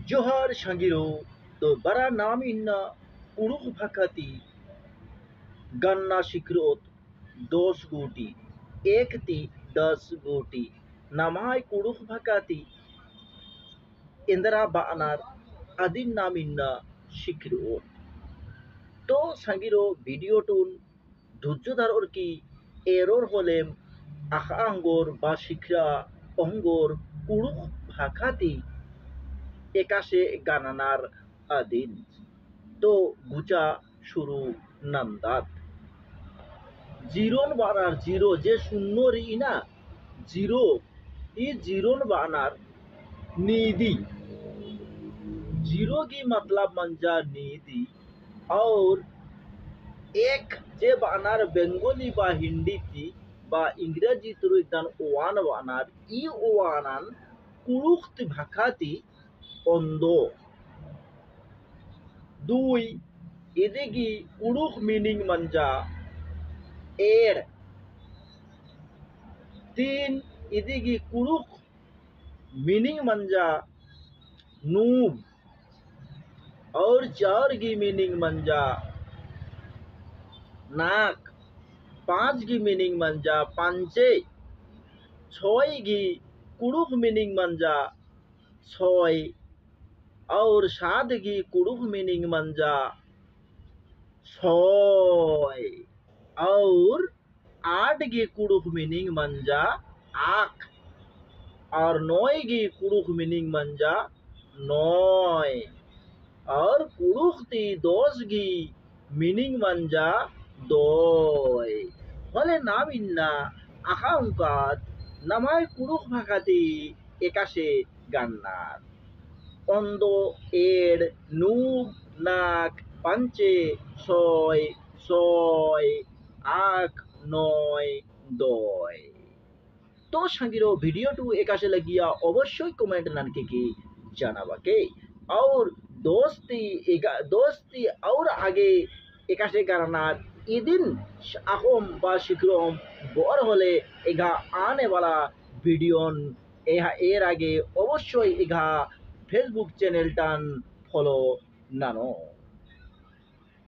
Johar Shangiro, the Bara Namina Uruk Bhakati, Ganna Shikrot, Dos Guti, Ekti Das Guti, Namai Kuruk Bhakati, Indra Baanar, Adin Namina Shikrot. তো সাঙ্গিরো ভিডিওটুন ধৈর্যধার কি error হলেম আখা আঙ্গর বা শিখরা অঙ্গর কুড়ুক ভাখাতি একাশে গানানার আদিন তো গুচা শুরু নান্দাত জিরোন বানার zero যে শূন্য রি না জিরো ই জিরোন বানার नीदी जीरो की मतलब मंजा नीदी और एक যে বানার বেঙ্গলি বা হিন্দিতি বা ইংরেজি তুরুদান ওয়ান বানার ই ওয়ানান কুরুক্ত ভাষাতি অন্ধ দুই এদিকে কুরুক মিনিং মঞ্জা এর তিন এদিকে কুরুক मीनिंग मंजा नूब और चार की मीनिंग मंजा नाक पांच की मीनिंग मंजा पांचे छय की कुड़ुक मीनिंग मंजा छय और सात की कुड़ुक मीनिंग मंजा छय और आठ की कुड़ुक मीनिंग मंजा आख और नय की कुड़ुक मीनिंग मंजा नय और कुड़ुक ती दस की मीनिंग मंजा दय फले नाम इन्ना आखाउंकात नामाय कुड़ुक भाखाती एकाशे गान्नार অন্ধ এর নুব নাক পাঞ্চে ছয় ছয় আখ নয় দয় तो संगिरो वीडियो टू एकाशे लगिया अवश्य कमेंट नानके की জানাবাকে और दोस्ती और आगे एकाशे गारानार इदिन आहम बा शिक्रम बर हले एगा आने वाला वीडियो एर आगे अवश्य एगा फेसबुक चैनल टान फलो नानो।